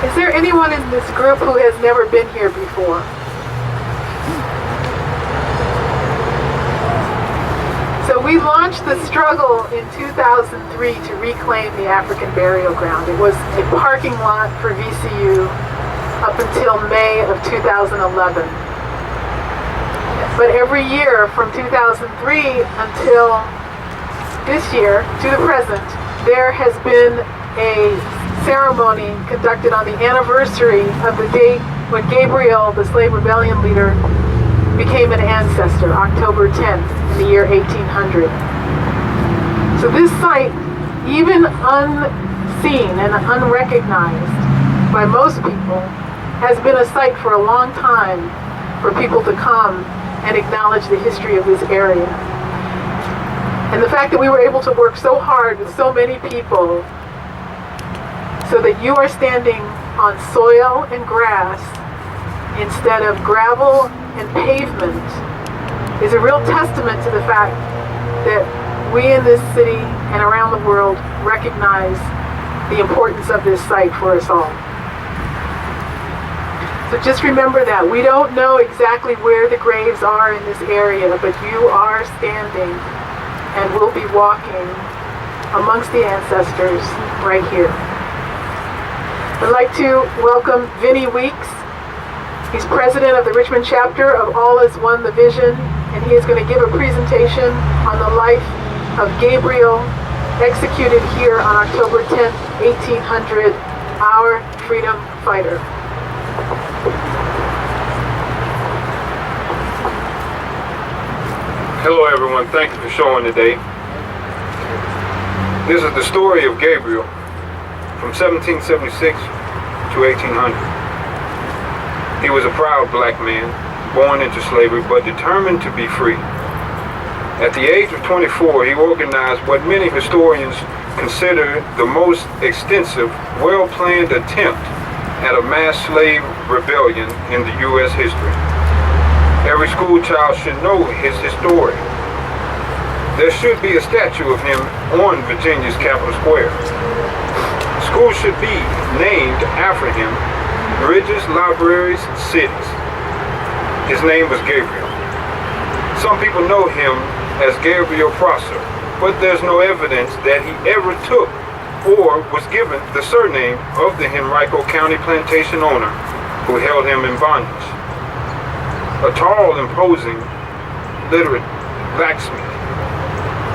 Is there anyone in this group who has never been here before? So we launched the struggle in 2003 to reclaim the African burial ground. It was a parking lot for VCU up until May of 2011. But every year from 2003 until this year to the present, there has been a ceremony conducted on the anniversary of the date when Gabriel, the slave rebellion leader, became an ancestor, October 10th in the year 1800. So this site, even unseen and unrecognized by most people, has been a site for a long time for people to come and acknowledge the history of this area. And the fact that we were able to work so hard with so many people so that you are standing on soil and grass instead of gravel and pavement is a real testament to the fact that we in this city and around the world recognize the importance of this site for us all. So just remember that. We don't know exactly where the graves are in this area, but you are standing and will be walking amongst the ancestors right here. I'd like to welcome Vinny Weeks. He's president of the Richmond chapter of All Is One, the Vision, and he is going to give a presentation on the life of Gabriel, executed here on October 10th, 1800, our freedom fighter. Hello everyone, thank you for showing today. This is the story of Gabriel from 1776 to 1800. He was a proud black man, born into slavery but determined to be free. At the age of 24, he organized what many historians consider the most extensive, well-planned attempt at a mass slave rebellion in the U.S. history. Every school child should know his story. There should be a statue of him on Virginia's Capitol Square. Schools should be named after him, bridges, libraries, cities. His name was Gabriel. Some people know him as Gabriel Prosser, but there's no evidence that he ever took or was given the surname of the Henrico County plantation owner who held him in bondage. A tall, imposing, literate blacksmith,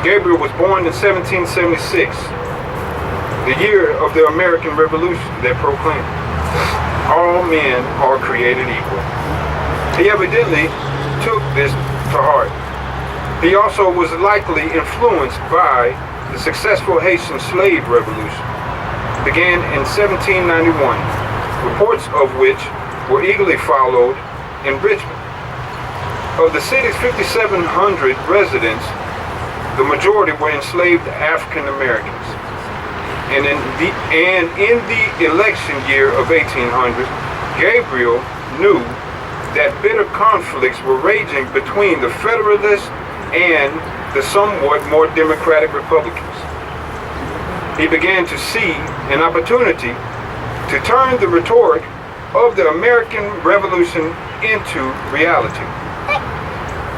Gabriel was born in 1776, the year of the American Revolution that proclaimed all men are created equal. He evidently took this to heart. He also was likely influenced by the successful Haitian slave revolution, began in 1791, reports of which were eagerly followed in Richmond. Of the city's 5,700 residents, the majority were enslaved African Americans. And in the election year of 1800, Gabriel knew that bitter conflicts were raging between the Federalists and the somewhat more democratic Republicans. He began to see an opportunity to turn the rhetoric of the American Revolution into reality.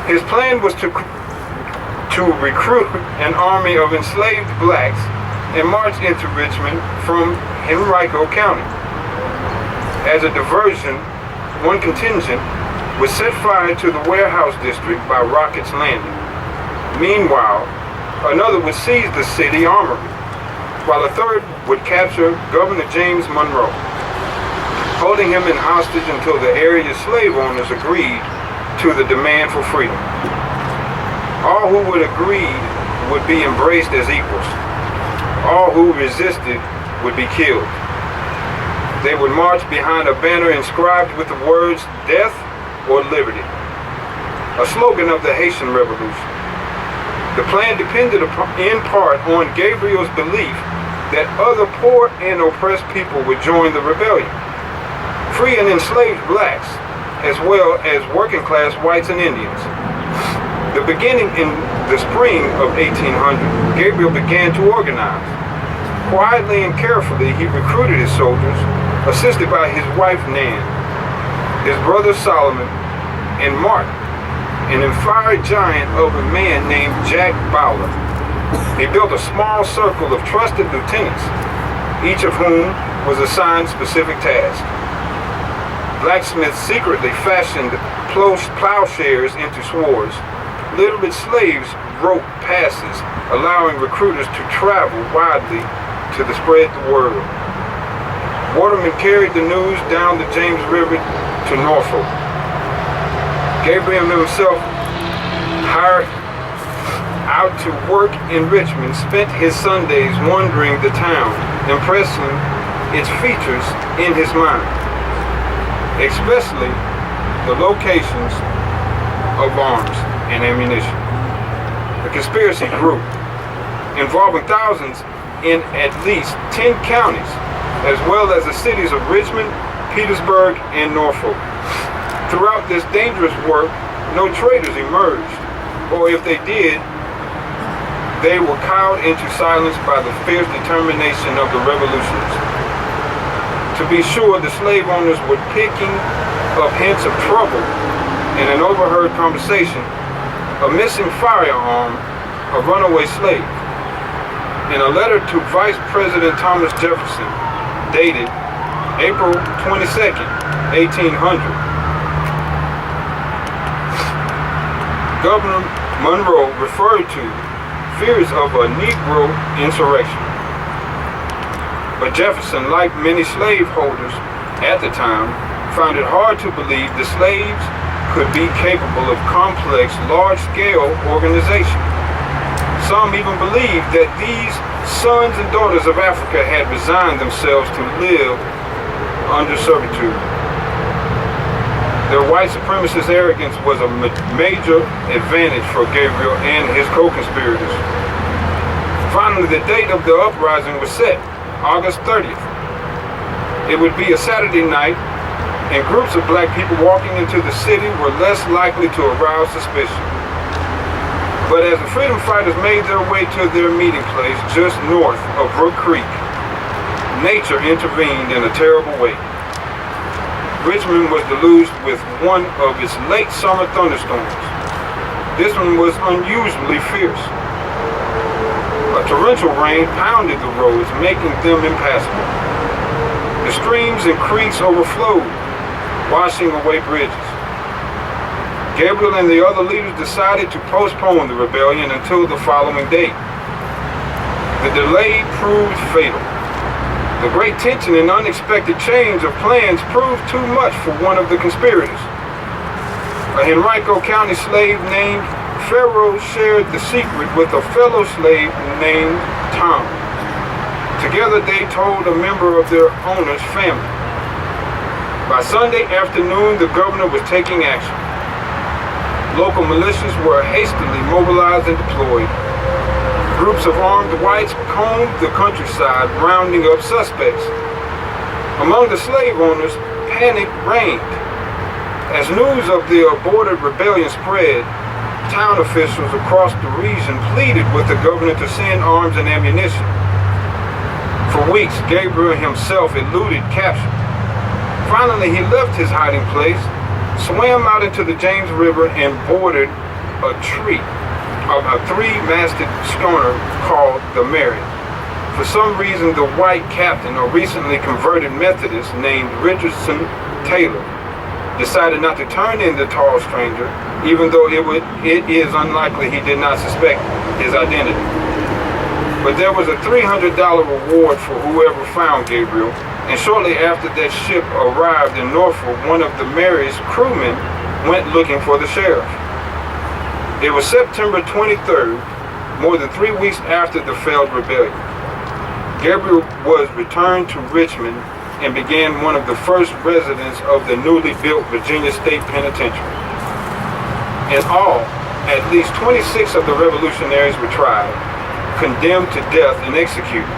His plan was to recruit an army of enslaved blacks and march into Richmond from Henrico County. As a diversion, one contingent was set fire to the warehouse district by Rocket's Landing. Meanwhile, another would seize the city armory, while a third would capture Governor James Monroe, holding him in hostage until the area's slave owners agreed to the demand for freedom. All who would agree would be embraced as equals. All who resisted would be killed. They would march behind a banner inscribed with the words, "Death or Liberty," a slogan of the Haitian Revolution. The plan depended in part on Gabriel's belief that other poor and oppressed people would join the rebellion. Free and enslaved blacks, as well as working class whites and Indians. The beginning in the spring of 1800, Gabriel began to organize. Quietly and carefully, he recruited his soldiers, assisted by his wife Nan, his brother Solomon, and Mark, an infiery giant of a man named Jack Bowler. He built a small circle of trusted lieutenants, each of whom was assigned specific tasks. Blacksmiths secretly fashioned plowshares into swords. Literate slaves wrote passes, allowing recruiters to travel widely to spread the word. Watermen carried the news down the James River to Norfolk. Gabriel himself, hired out to work in Richmond, spent his Sundays wandering the town, impressing its features in his mind, especially the locations of arms and ammunition. The conspiracy grew, involving thousands in at least 10 counties, as well as the cities of Richmond, Petersburg, and Norfolk. Throughout this dangerous work, no traitors emerged, or if they did, they were cowed into silence by the fierce determination of the revolutionists. To be sure, the slave owners were picking up hints of trouble in an overheard conversation, a missing firearm, a runaway slave. In a letter to Vice President Thomas Jefferson, dated April 22nd, 1800, Governor Monroe referred to fears of a Negro insurrection. But Jefferson, like many slaveholders at the time, found it hard to believe the slaves could be capable of complex, large-scale organization. Some even believed that these sons and daughters of Africa had resigned themselves to live under servitude. Their white supremacist arrogance was a major advantage for Gabriel and his co-conspirators. Finally, the date of the uprising was set, August 30th. It would be a Saturday night, and groups of black people walking into the city were less likely to arouse suspicion. But as the freedom fighters made their way to their meeting place just north of Brook Creek, nature intervened in a terrible way. Richmond was deluged with one of its late summer thunderstorms. This one was unusually fierce. A torrential rain pounded the roads, making them impassable. The streams and creeks overflowed, washing away bridges. Gabriel and the other leaders decided to postpone the rebellion until the following day. The delay proved fatal. The great tension and unexpected change of plans proved too much for one of the conspirators. A Henrico County slave named Pharaoh shared the secret with a fellow slave named Tom. Together they told a member of their owner's family. By Sunday afternoon, the governor was taking action. Local militias were hastily mobilized and deployed. Groups of armed whites combed the countryside, rounding up suspects. Among the slave owners, panic reigned. As news of the aborted rebellion spread, town officials across the region pleaded with the governor to send arms and ammunition. For weeks, Gabriel himself eluded capture. Finally, he left his hiding place, swam out into the James River, and boarded a three-masted schooner called the Mary. For some reason, the white captain, a recently converted Methodist named Richardson Taylor, decided not to turn in the tall stranger, even though it is unlikely he did not suspect his identity. But there was a $300 reward for whoever found Gabriel, and shortly after that ship arrived in Norfolk, one of the Mary's crewmen went looking for the sheriff. It was September 23rd, more than 3 weeks after the failed rebellion. Gabriel was returned to Richmond and began one of the first residents of the newly built Virginia State Penitentiary. In all, at least 26 of the revolutionaries were tried, condemned to death, and executed.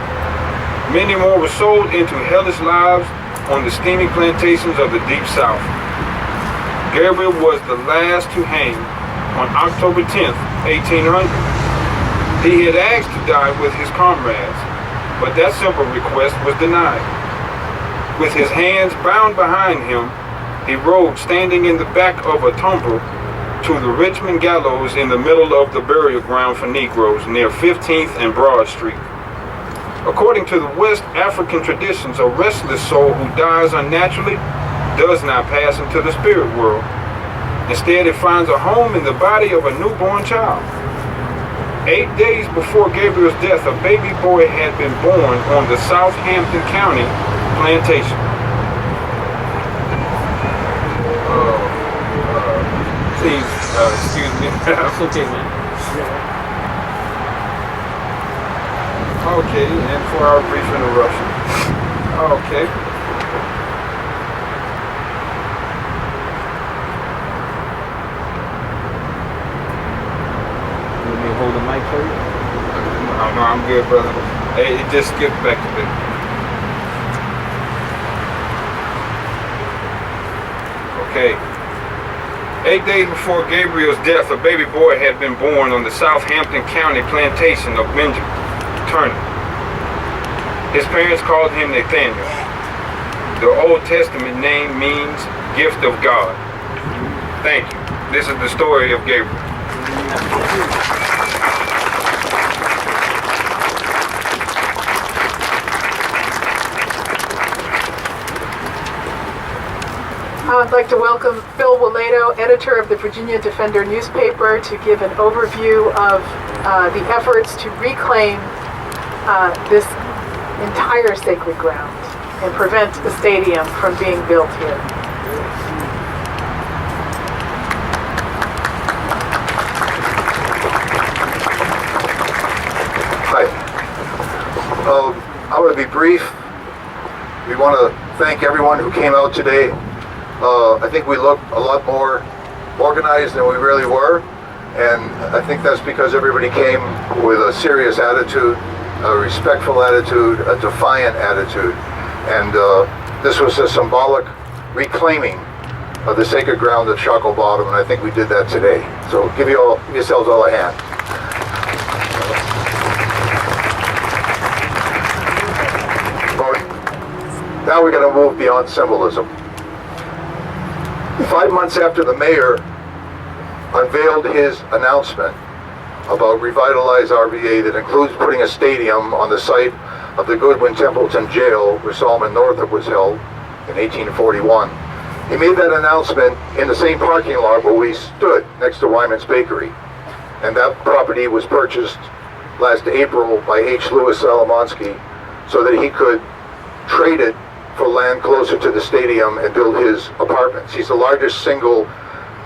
Many more were sold into hellish lives on the steaming plantations of the Deep South. Gabriel was the last to hang on October 10th, 1800. He had asked to die with his comrades, but that simple request was denied. With his hands bound behind him, he rode standing in the back of a tumbrel to the Richmond gallows in the middle of the burial ground for Negroes near 15th and Broad Street. According to the West African traditions, a restless soul who dies unnaturally does not pass into the spirit world. Instead, it finds a home in the body of a newborn child. 8 days before Gabriel's death, a baby boy had been born on the Southampton County plantation. Please, excuse me. It's okay, man. Okay, and for our brief interruption. Okay. You want me to hold the mic for you? No, I'm good, brother. Hey, it just skipped back a bit. Okay. 8 days before Gabriel's death, a baby boy had been born on the Southampton County plantation of Benjamin Turner. His parents called him Nathaniel. The Old Testament name means gift of God. Thank you. This is the story of Gabriel. I'd like to welcome Phil Waledo, editor of the Virginia Defender newspaper, to give an overview of the efforts to reclaim this entire sacred ground and prevent the stadium from being built here. Hi. I'm going to be brief. We want to thank everyone who came out today. I think we look a lot more organized than we really were, and I think that's because everybody came with a serious attitude, a respectful attitude, a defiant attitude, and this was a symbolic reclaiming of the sacred ground at Shockoe Bottom, and I think we did that today. So give yourselves all a hand. Now we're going to move beyond symbolism. 5 months after the mayor unveiled his announcement about Revitalize RVA that includes putting a stadium on the site of the Goodwin Templeton Jail where Solomon Northup was held in 1841. He made that announcement in the same parking lot where we stood next to Wyman's Bakery. And that property was purchased last April by H. Louis Salomonsky so that he could trade it for land closer to the stadium and build his apartments. He's the largest single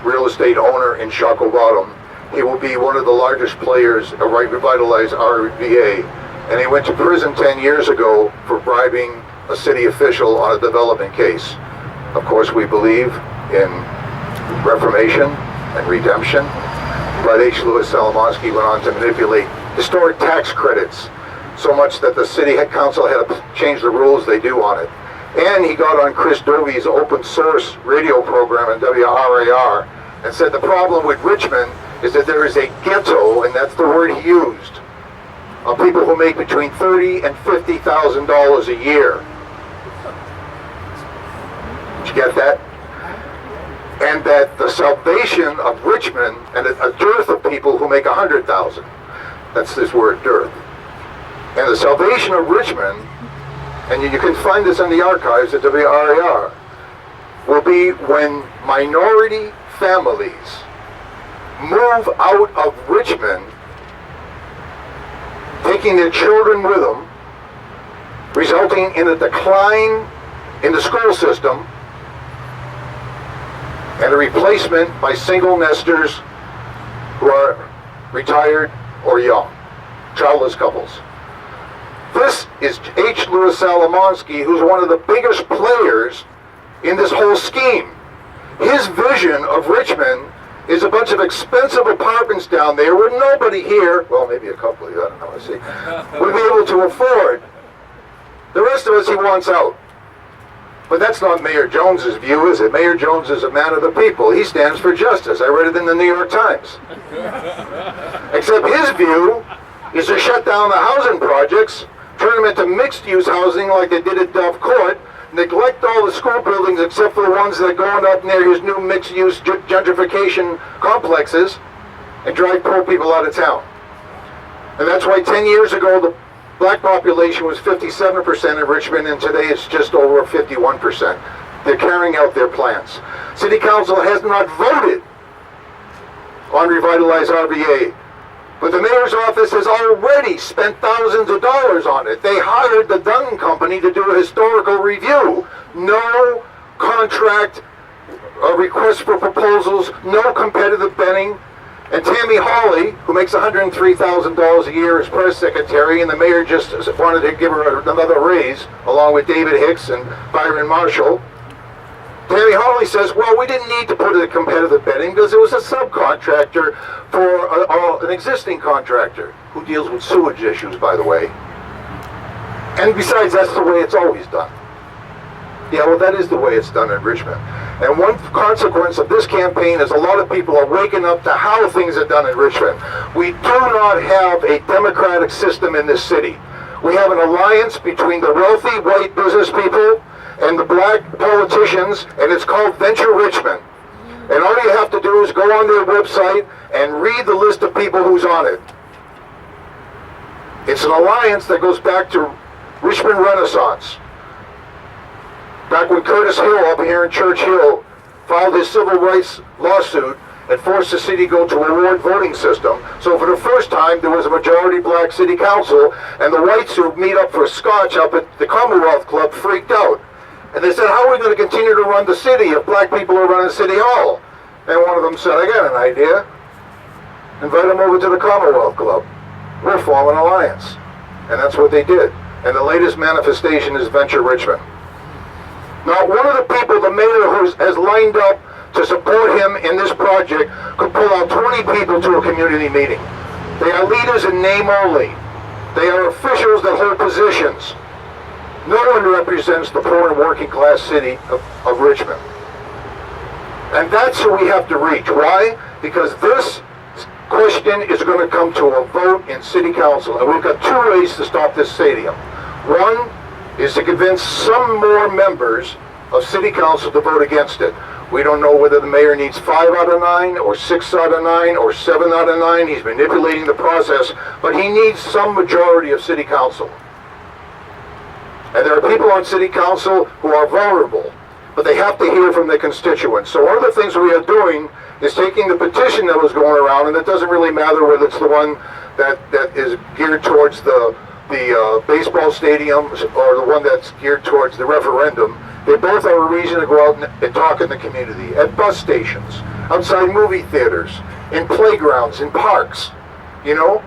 real estate owner in Shockoe Bottom. He will be one of the largest players of Revitalize RVA, and he went to prison 10 years ago for bribing a city official on a development case. Of course, we believe in reformation and redemption, but H. Louis Salomonsky went on to manipulate historic tax credits so much that the city council had to change the rules they do on it. And he got on Chris Dovey's open source radio program in WRAR and said the problem with Richmond is that there is a ghetto, and that's the word he used, of people who make between $30,000 and $50,000 a year. Did you get that? And that the salvation of Richmond and a dearth of people who make $100,000. That's this word, dearth. And the salvation of Richmond, and you can find this in the archives at WRAR, will be when minority families move out of Richmond, taking their children with them, resulting in a decline in the school system and a replacement by single nesters who are retired or young, childless couples. This is H. Louis Salomonsky, who's one of the biggest players in this whole scheme. His vision of Richmond is a bunch of expensive apartments down there where nobody here, well, maybe a couple of you, I don't know, I see, would be able to afford. The rest of us he wants out. But that's not Mayor Jones's view, is it? Mayor Jones is a man of the people. He stands for justice. I read it in the New York Times. Except his view is to shut down the housing projects, turn them into mixed-use housing like they did at Dove Court, neglect all the school buildings except for the ones that are going up near his new mixed-use gentrification complexes and drive poor people out of town. And that's why 10 years ago the black population was 57% in Richmond, and today it's just over 51%. They're carrying out their plans. City Council has not voted on Revitalize RVA, but the mayor's office has already spent thousands of dollars on it. They hired the Dunn Company to do a historical review. No contract request for proposals, no competitive bidding. And Tammy Hawley, who makes $103,000 a year as press secretary, and the mayor just wanted to give her another raise, along with David Hicks and Byron Marshall. Tammy Hawley says, well, we didn't need to put it in competitive bidding because it was a subcontractor for an existing contractor who deals with sewage issues, by the way. And besides, that's the way it's always done. Yeah, well, that is the way it's done in Richmond. And one consequence of this campaign is a lot of people are waking up to how things are done in Richmond. We do not have a democratic system in this city. We have an alliance between the wealthy white business people and the black politicians, and it's called Venture Richmond. And all you have to do is go on their website and read the list of people who's on it. It's an alliance that goes back to Richmond Renaissance. Back when Curtis Hill up here in Church Hill filed his civil rights lawsuit and forced the city to go to a ward voting system. So for the first time, there was a majority black city council, and the whites who meet up for scotch up at the Commonwealth Club freaked out. And they said, how are we going to continue to run the city if black people are running City Hall? And one of them said, I got an idea. Invite them over to the Commonwealth Club. We'll form an alliance. And that's what they did. And the latest manifestation is Venture Richmond. Now, one of the people the mayor has lined up to support him in this project could pull out 20 people to a community meeting. They are leaders in name only. They are officials that hold positions. No one represents the poor and working class city of Richmond. And that's who we have to reach. Why? Because this question is going to come to a vote in City Council. And we've got two ways to stop this stadium. One is to convince some more members of City Council to vote against it. We don't know whether the mayor needs 5 out of 9 or 6 out of 9 or 7 out of 9. He's manipulating the process, but he needs some majority of City Council. And there are people on City Council who are vulnerable, but they have to hear from their constituents. So one of the things we are doing is taking the petition that was going around, and it doesn't really matter whether it's the one that is geared towards the baseball stadium or the one that's geared towards the referendum. They both are a reason to go out and talk in the community, at bus stations, outside movie theaters, in playgrounds, in parks, you know,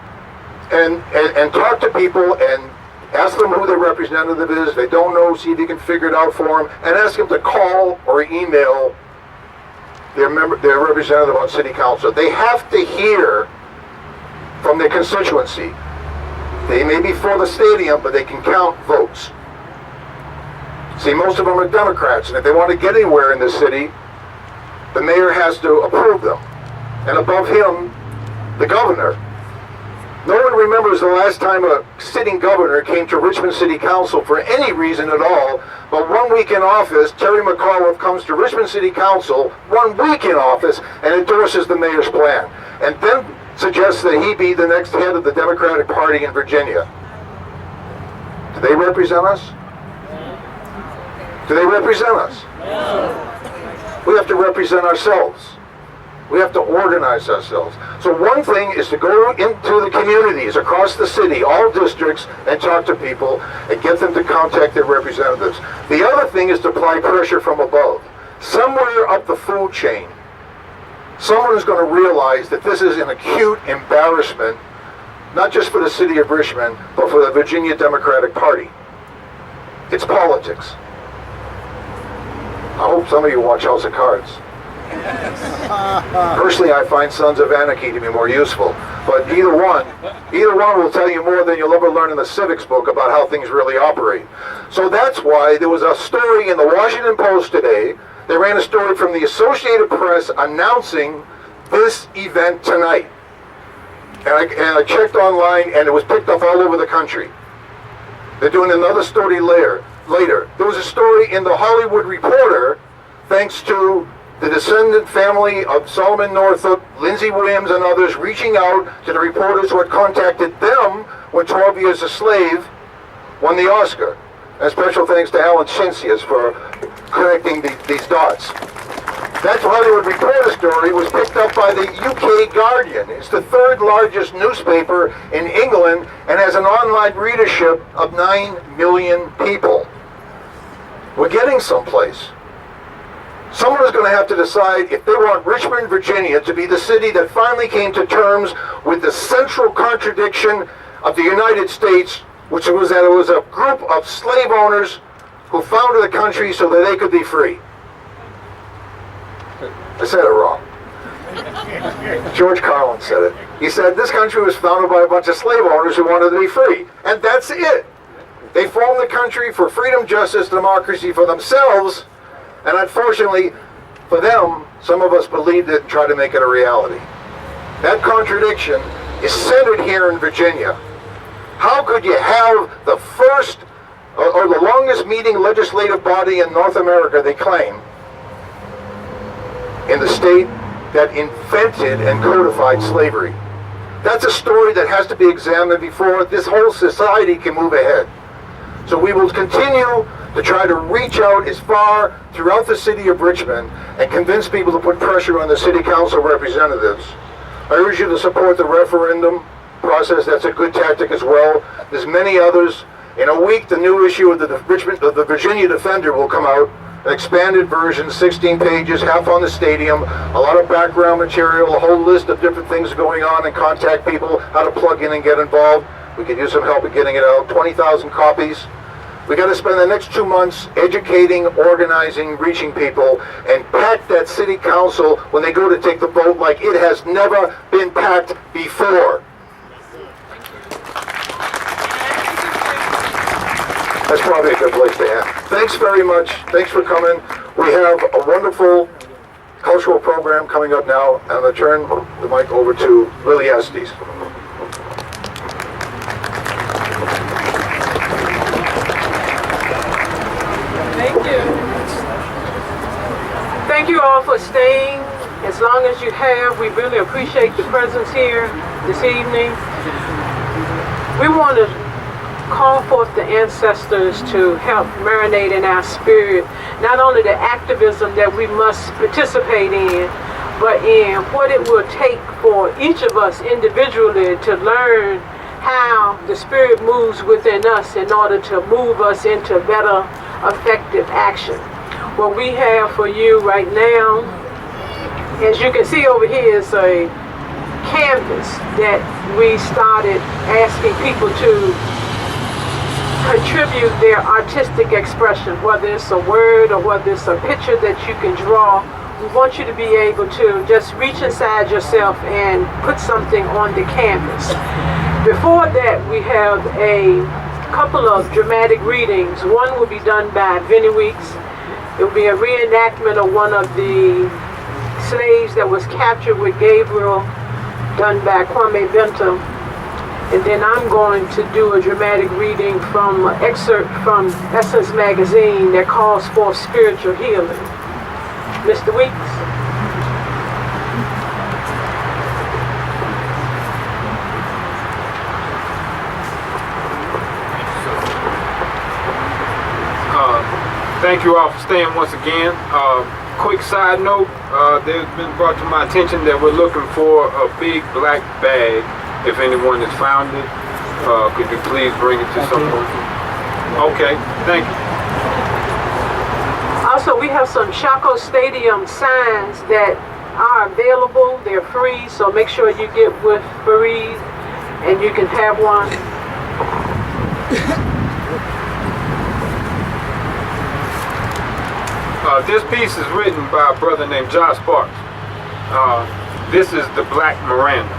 and talk to people and ask them who their representative is. If they don't know, see if you can figure it out for them, and ask them to call or email their representative on City Council. They have to hear from their constituency. They may be for the stadium, but they can count votes. See, most of them are Democrats, and if they want to get anywhere in this city, the mayor has to approve them. And above him, the governor. No one remembers the last time a sitting governor came to Richmond City Council for any reason at all, but 1 week in office, Terry McAuliffe comes to Richmond City Council 1 week in office and endorses the mayor's plan, and then suggests that he be the next head of the Democratic Party in Virginia. Do they represent us? Do they represent us? No. We have to represent ourselves. We have to organize ourselves. So one thing is to go into the communities across the city, all districts, and talk to people and get them to contact their representatives. The other thing is to apply pressure from above. Somewhere up the food chain, someone is going to realize that this is an acute embarrassment, not just for the city of Richmond, but for the Virginia Democratic Party. It's politics. I hope some of you watch House of Cards. Personally, I find Sons of Anarchy to be more useful, but either one will tell you more than you'll ever learn in the civics book about how things really operate. So that's why there was a story in the Washington Post today. They ran a story from the Associated Press announcing this event tonight. And I checked online, and it was picked up all over the country. They're doing another story later. later. There was a story in the Hollywood Reporter, thanks to the descendant family of Solomon Northup, Lindsey Williams, and others reaching out to the reporters who had contacted them when 12 Years a Slave won the Oscar. And special thanks to Alan Cincius for connecting these dots. That Hollywood Reporter story was picked up by the UK Guardian. It's the third largest newspaper in England and has an online readership of 9 million people. We're getting someplace. Someone is going to have to decide if they want Richmond, Virginia to be the city that finally came to terms with the central contradiction of the United States, which was that it was a group of slave owners who founded the country so that they could be free. I said it wrong. George Carlin said it. He said this country was founded by a bunch of slave owners who wanted to be free. And that's it. They formed the country for freedom, justice, democracy for themselves. And unfortunately, for them, some of us believed it and tried to make it a reality. That contradiction is centered here in Virginia. How could you have the first or the longest meeting legislative body in North America, they claim, in the state that invented and codified slavery? That's a story that has to be examined before this whole society can move ahead. So we will continue to try to reach out as far throughout the city of Richmond and convince people to put pressure on the city council representatives. I urge you to support the referendum process. That's a good tactic as well. There's many others. In a week, the new issue of the Virginia Defender will come out. An expanded version, 16 pages, half on the stadium, a lot of background material, a whole list of different things going on, and contact people, how to plug in and get involved. We could use some help in getting it out. 20,000 copies. We got to spend the next 2 months educating, organizing, reaching people, and pack that city council when they go to take the vote like it has never been packed before. That's probably a good place to end. Thanks very much. Thanks for coming. We have a wonderful cultural program coming up now. I'm going to turn the mic over to Lily Estes. Thank you. Thank you all for staying as long as you have. We really appreciate the presence here this evening. We want to call forth the ancestors to help marinate in our spirit, not only the activism that we must participate in, but in what it will take for each of us individually to learn how the Spirit moves within us in order to move us into better, effective action. What we have for you right now, as you can see over here, is a canvas that we started asking people to contribute their artistic expression, whether it's a word or whether it's a picture that you can draw. We want you to be able to just reach inside yourself and put something on the canvas. Before that, we have a couple of dramatic readings. One will be done by Vinnie Weeks. It will be a reenactment of one of the slaves that was captured with Gabriel, done by Kwame Benta. And then I'm going to do a dramatic reading from an excerpt from Essence magazine that calls for spiritual healing. Mr. Weeks. Thank you all for staying once again. Quick side note, there's been brought to my attention that we're looking for a big black bag. If anyone has found it, could you please bring it to someone? Okay, thank you. Also, we have some Shockoe Stadium signs that are available. They're free, so make sure you get with Fareed and you can have one. This piece is written by a brother named Josh Sparks. This is the Black Miranda.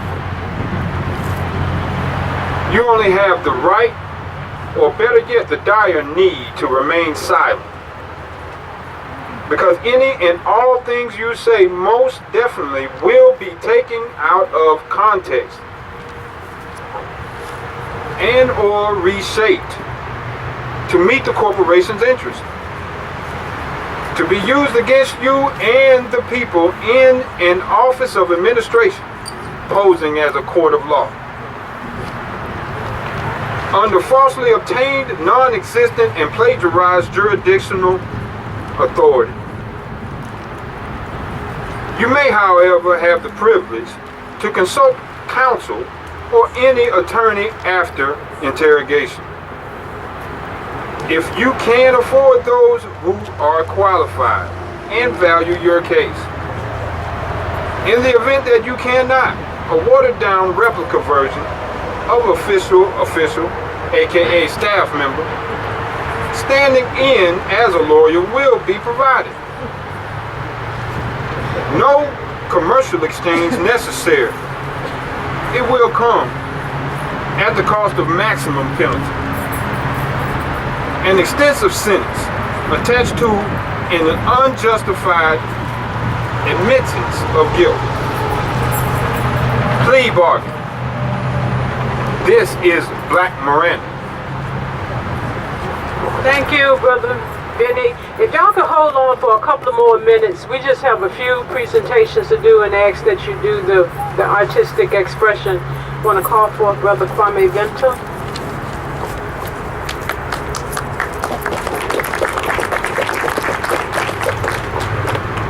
You only have the right, or better yet, the dire need to remain silent. Because any and all things you say most definitely will be taken out of context and or reshaped to meet the corporation's interest, to be used against you and the people in an office of administration, posing as a court of law. Under falsely obtained, non-existent, and plagiarized jurisdictional authority. You may, however, have the privilege to consult counsel or any attorney after interrogation. If you can afford those who are qualified and value your case. In the event that you cannot, a watered-down replica version of official, aka staff member, standing in as a lawyer will be provided. No commercial exchange necessary. It will come at the cost of maximum penalty. An extensive sentence attached to an unjustified admittance of guilt. Plea bargain. This is Black Miranda. Thank you, Brother Benny. If y'all could hold on for a couple of more minutes, we just have a few presentations to do and ask that you do the artistic expression. I want to call for Brother Kwame Venter.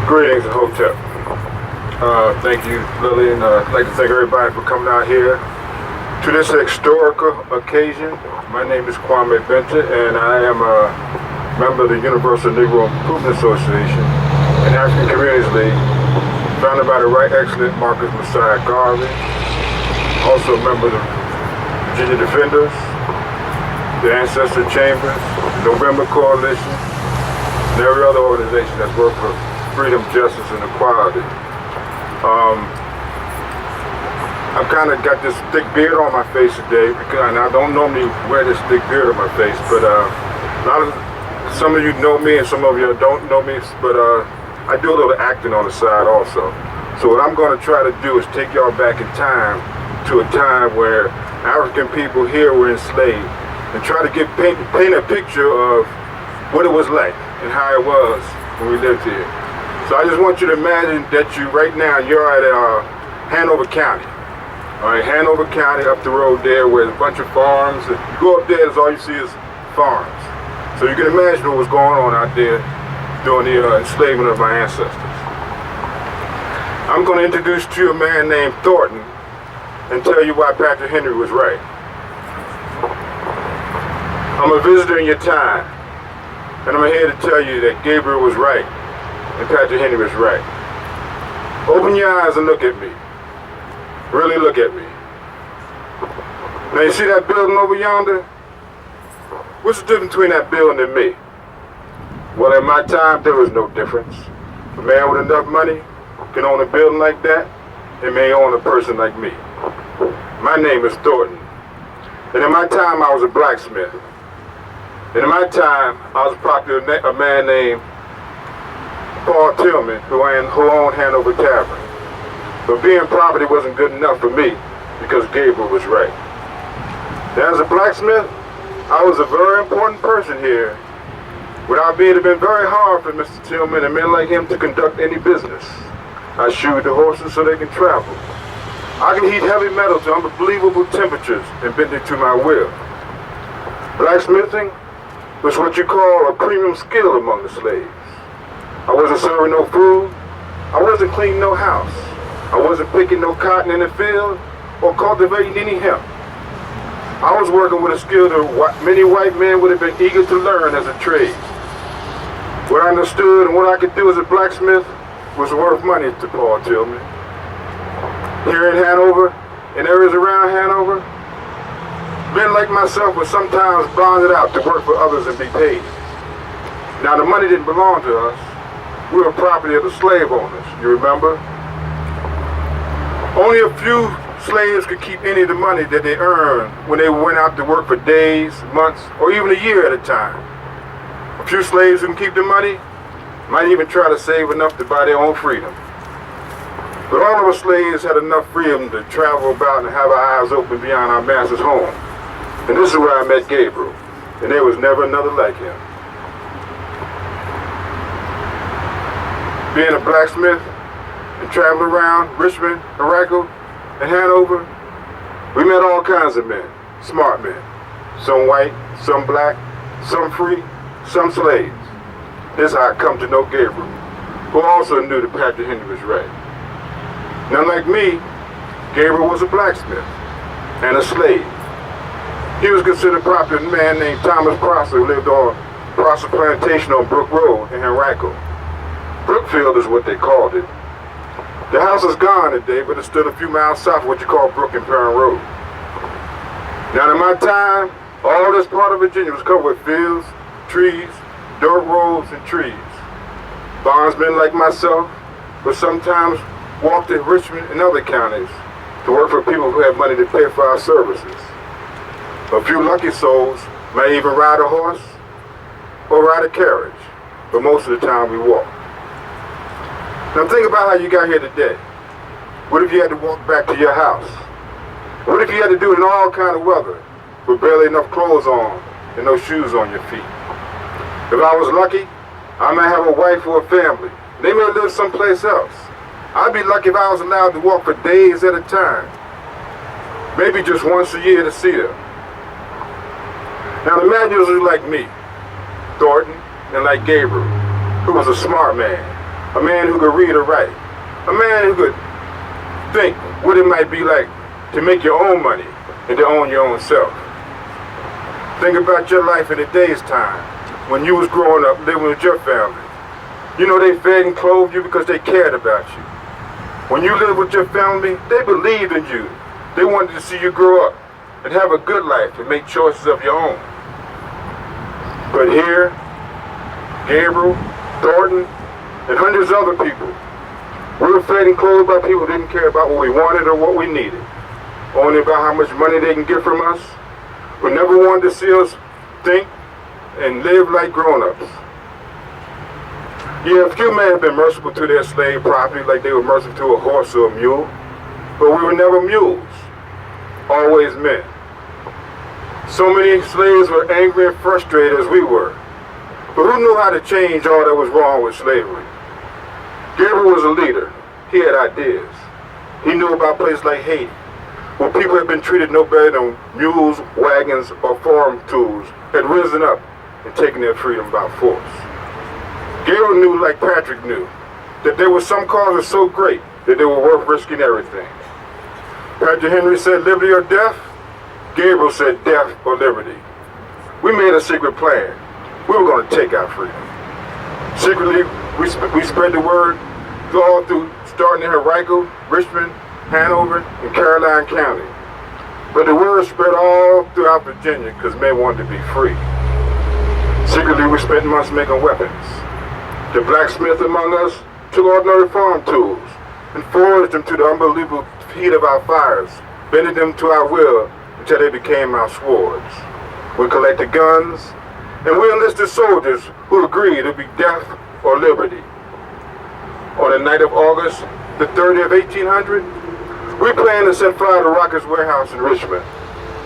Greetings and Hotep. Thank you, Lily, and I'd like to thank everybody for coming out here to this historical occasion. My name is Kwame Benton, and I am a member of the Universal Negro Improvement Association and African Communities League, founded by the Right Excellent Marcus Messiah Garvey, also a member of the Virginia Defenders, the Ancestor Chambers, the November Coalition, and every other organization that's worked for freedom, justice, and equality. I've kind of got this thick beard on my face today, and I don't normally wear this thick beard on my face, but some of you know me and some of you don't know me, but I do a little acting on the side also. So what I'm going to try to do is take y'all back in time to a time where African people here were enslaved and try to paint a picture of what it was like and how it was when we lived here. So I just want you to imagine that right now you're at Hanover County. All right, Hanover County up the road there where there's a bunch of farms. You go up there, all you see is farms. So you can imagine what was going on out there during the enslavement of my ancestors. I'm going to introduce to you a man named Thornton and tell you why Patrick Henry was right. I'm a visitor in your time, and I'm here to tell you that Gabriel was right and Patrick Henry was right. Open your eyes and look at me. Really look at me. Now you see that building over yonder? What's the difference between that building and me? Well, in my time, there was no difference. A man with enough money can own a building like that and may own a person like me. My name is Thornton. And in my time, I was a blacksmith. And in my time, I was probably a man named Paul Tillman, who owned Hanover Tavern. But being property wasn't good enough for me because Gabriel was right. Now, as a blacksmith, I was a very important person here. Without me, it would have been very hard for Mr. Tillman and men like him to conduct any business. I shoot the horses so they can travel. I can heat heavy metal to unbelievable temperatures and bend it to my will. Blacksmithing was what you call a premium skill among the slaves. I wasn't serving no food. I wasn't cleaning no house. I wasn't picking no cotton in the field or cultivating any hemp. I was working with a skill that many white men would have been eager to learn as a trade. What I understood and what I could do as a blacksmith was worth money to Paul Tillman. Here in Hanover and areas around Hanover, men like myself were sometimes bonded out to work for others and be paid. Now the money didn't belong to us. We were property of the slave owners, you remember? Only a few slaves could keep any of the money that they earned when they went out to work for days, months, or even a year at a time. A few slaves who can keep the money might even try to save enough to buy their own freedom. But all of us slaves had enough freedom to travel about and have our eyes open beyond our master's home. And this is where I met Gabriel. and there was never another like him. Being a blacksmith and traveling around Richmond, Shockoe, and Hanover, we met all kinds of men, smart men. Some white, some black, some free, some slaves. This is how I come to know Gabriel, who also knew that Patrick Henry was right. Now, like me, Gabriel was a blacksmith and a slave. He was considered property of a man named Thomas Prosser, who lived on Prosser Plantation on Brook Road in Shockoe. Brookfield is what they called it. The house is gone today, but it stood a few miles south of what you call Brook and Perrin Road. Now, in my time, all this part of Virginia was covered with fields, trees, dirt roads, and trees. Bondsmen like myself would sometimes walk to Richmond and other counties to work for people who had money to pay for our services. A few lucky souls may even ride a horse or ride a carriage, but most of the time we walked. Now think about how you got here today. What if you had to walk back to your house? What if you had to do it in all kind of weather with barely enough clothes on and no shoes on your feet? If I was lucky, I might have a wife or a family. They may live someplace else. I'd be lucky if I was allowed to walk for days at a time. Maybe just once a year to see them. Now the manuals are like me, Thornton, and like Gabriel, who was a smart man. A man who could read or write. A man who could think what it might be like to make your own money and to own your own self. Think about your life in a day's time when you was growing up living with your family. You know they fed and clothed you because they cared about you. When you lived with your family, they believed in you. They wanted to see you grow up and have a good life and make choices of your own. But here, Gabriel, Thornton, and hundreds of other people, we were fed and clothed by people who didn't care about what we wanted or what we needed, only about how much money they can get from us, who never wanted to see us think and live like grown-ups. Yeah, a few may have been merciful to their slave property like they were merciful to a horse or a mule, but we were never mules, always men. So many slaves were angry and frustrated as we were, but who knew how to change all that was wrong with slavery? Gabriel was a leader. He had ideas. He knew about places like Haiti, where people had been treated no better than mules, wagons, or farm tools, had risen up and taken their freedom by force. Gabriel knew, like Patrick knew, that there were some causes so great that they were worth risking everything. Patrick Henry said liberty or death. Gabriel said death or liberty. We made a secret plan. We were going to take our freedom. Secretly, we spread the word all through, starting in Shockoe, Richmond, Hanover, and Caroline County. But the word spread all throughout Virginia because men wanted to be free. Secretly, we spent months making weapons. The blacksmith among us took ordinary farm tools and forged them to the unbelievable heat of our fires, bending them to our will until they became our swords. We collected guns, and we enlisted soldiers who agreed it would be death or liberty. On the night of August the 30th, 1800, we planned to set fire to Rockett's warehouse in Richmond.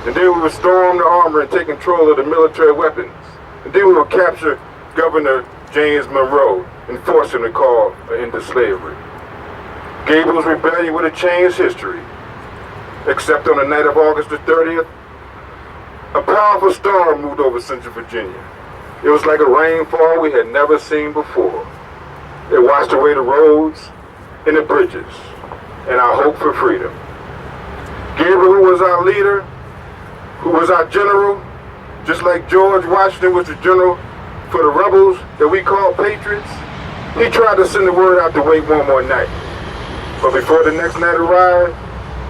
And then we would storm the armory and take control of the military weapons. And then we would capture Governor James Monroe and force him to call an end to slavery. Gabriel's rebellion would have changed history. Except on the night of August the 30th, a powerful storm moved over central Virginia. It was like a rainfall we had never seen before. It washed away the roads and the bridges and our hope for freedom. Gabriel, who was our leader, who was our general, just like George Washington was the general for the rebels that we called patriots, he tried to send the word out to wait one more night. But before the next night arrived,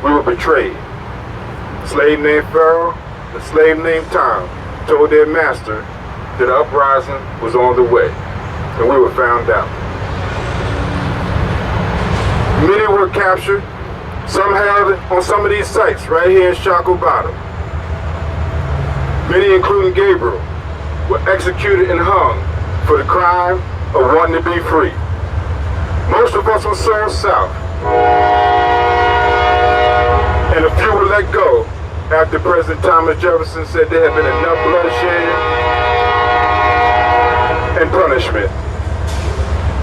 we were betrayed. A slave named Pharaoh, a slave named Tom, told their master that an uprising was on the way, and we were found out. Many were captured, some held on some of these sites right here in Shockoe Bottom. Many, including Gabriel, were executed and hung for the crime of wanting to be free. Most of us were sold south, and a few were let go after President Thomas Jefferson said there had been enough bloodshed and punishment.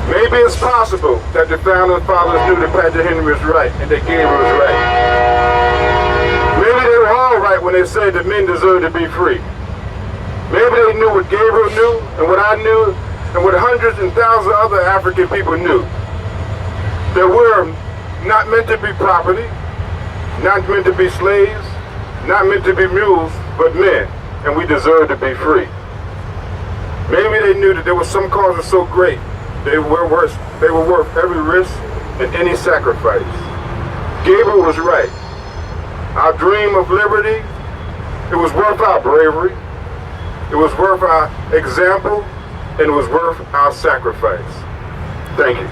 Maybe it's possible that the founding fathers knew that Patrick Henry was right and that Gabriel was right. Maybe they were all right when they said that men deserve to be free. Maybe they knew what Gabriel knew and what I knew and what hundreds and thousands of other African people knew. That we're not meant to be property, not meant to be slaves, not meant to be mules, but men, and we deserve to be free. Maybe they knew that there was some causes so great they were worth every risk and any sacrifice. Gabriel was right. Our dream of liberty, it was worth our bravery, it was worth our example, and it was worth our sacrifice. Thank you.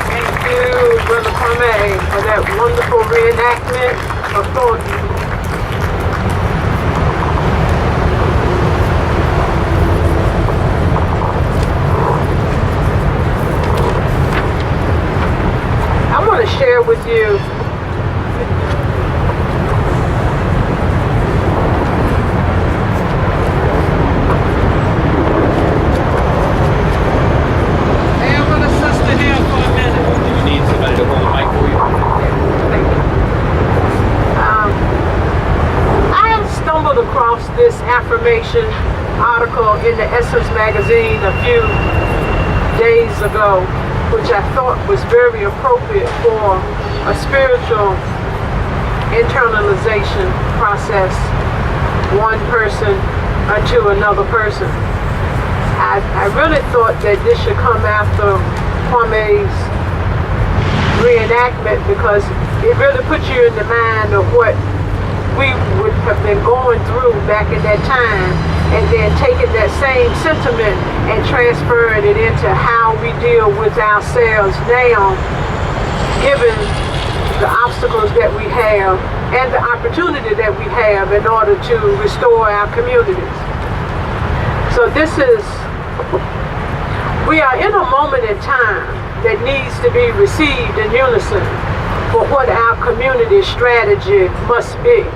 Thank you, Brother Kwame, for that wonderful reenactment of Thornton. I want to share with you this affirmation article in the Essence magazine a few days ago, which I thought was very appropriate for a spiritual internalization process, one person unto another person. I really thought that this should come after Kwame's reenactment, because it really puts you in the mind of what we would have been going through back in that time, and then taking that same sentiment and transferring it into how we deal with ourselves now, given the obstacles that we have and the opportunity that we have in order to restore our communities. So we are in a moment in time that needs to be received in unison for what our community strategy must be.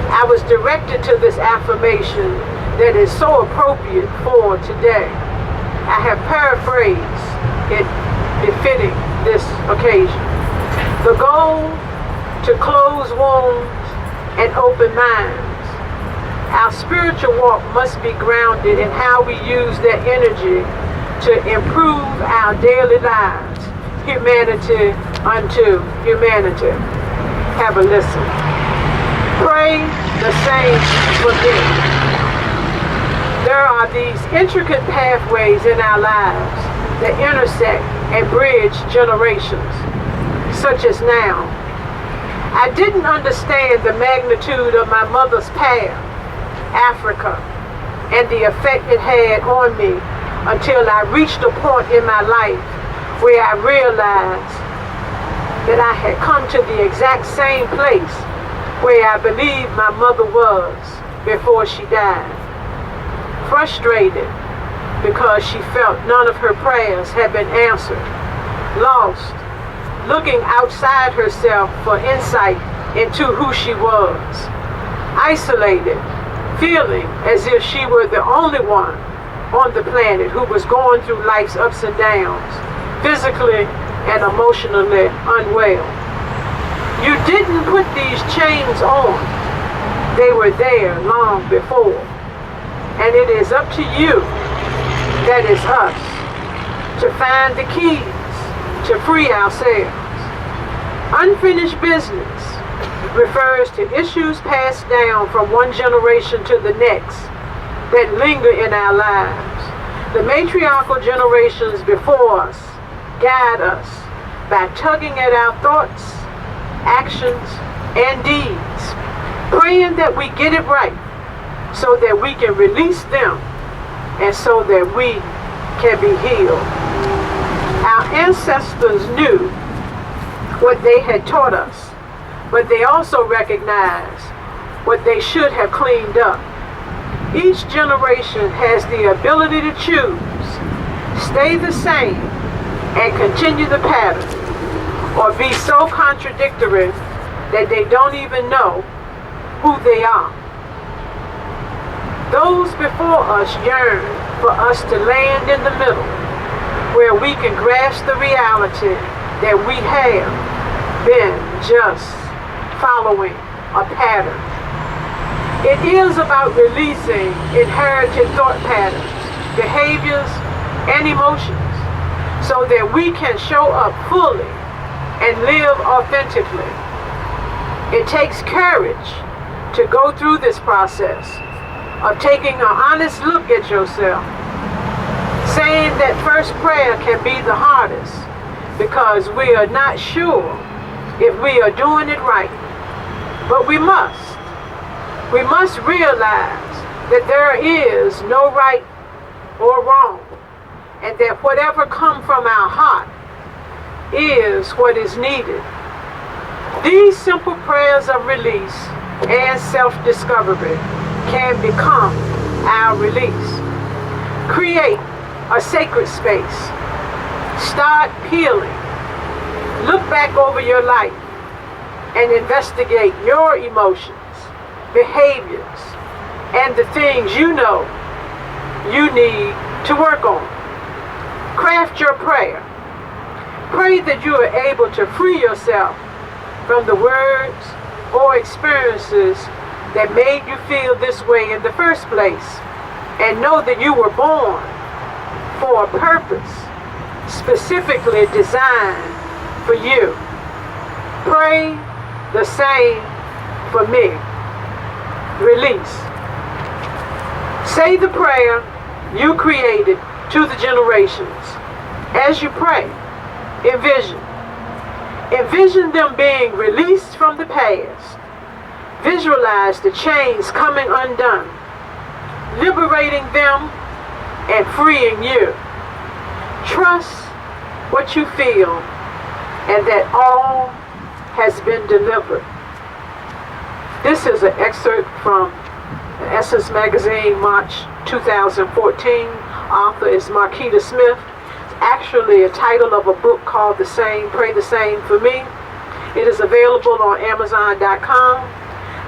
I was directed to this affirmation that is so appropriate for today. I have paraphrased it befitting this occasion. The goal: to close wounds and open minds. Our spiritual walk must be grounded in how we use that energy to improve our daily lives. Humanity unto humanity. Have a listen. Pray the same for me. There are these intricate pathways in our lives that intersect and bridge generations, such as now. I didn't understand the magnitude of my mother's path, Africa, and the effect it had on me until I reached a point in my life where I realized that I had come to the exact same place where I believed my mother was before she died. Frustrated because she felt none of her prayers had been answered. Lost, looking outside herself for insight into who she was. Isolated, feeling as if she were the only one on the planet who was going through life's ups and downs, physically and emotionally unwell. You didn't put these chains on. They were there long before. And it is up to you, that is us, to find the keys to free ourselves. Unfinished business refers to issues passed down from one generation to the next that linger in our lives. The matriarchal generations before us guide us by tugging at our thoughts, actions, and deeds, praying that we get it right so that we can release them and so that we can be healed. Our ancestors knew what they had taught us, but they also recognized what they should have cleaned up. Each generation has the ability to choose, stay the same, and continue the pattern, or be so contradictory that they don't even know who they are. Those before us yearn for us to land in the middle, where we can grasp the reality that we have been just following a pattern. It is about releasing inherited thought patterns, behaviors, and emotions so that we can show up fully and live authentically. It takes courage to go through this process of taking an honest look at yourself, saying that first prayer can be the hardest because we are not sure if we are doing it right. But we must realize that there is no right or wrong, and that whatever comes from our heart is what is needed. These simple prayers of release and self-discovery can become our release. Create a sacred space. Start healing. Look back over your life and investigate your emotions, behaviors, and the things you know you need to work on. Craft your prayer. Pray that you are able to free yourself from the words or experiences that made you feel this way in the first place, and know that you were born for a purpose specifically designed for you. Pray the same for me. Release. Say the prayer you created to the generations. As you pray, envision them being released from the past. Visualize the chains coming undone, liberating them and freeing you. Trust what you feel and that all has been delivered. This is an excerpt from Essence Magazine, March 2014. Author is Marquita Smith. It's actually a title of a book called The Same, Pray the Same for Me. It is available on Amazon.com.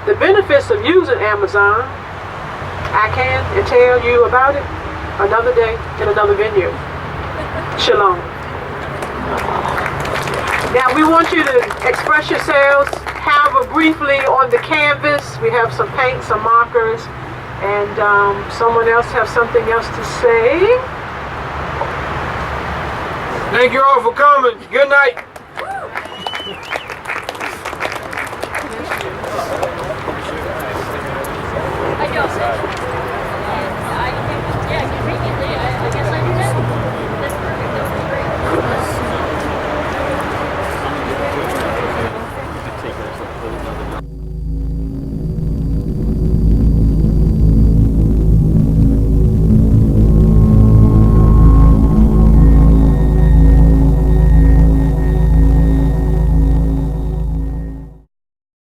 The benefits of using Amazon, I can and tell you about it another day in another venue. Shalom. Now we want you to express yourselves, however briefly, on the canvas. We have some paint, some markers, and someone else have something else to say. Thank you all for coming. Good night.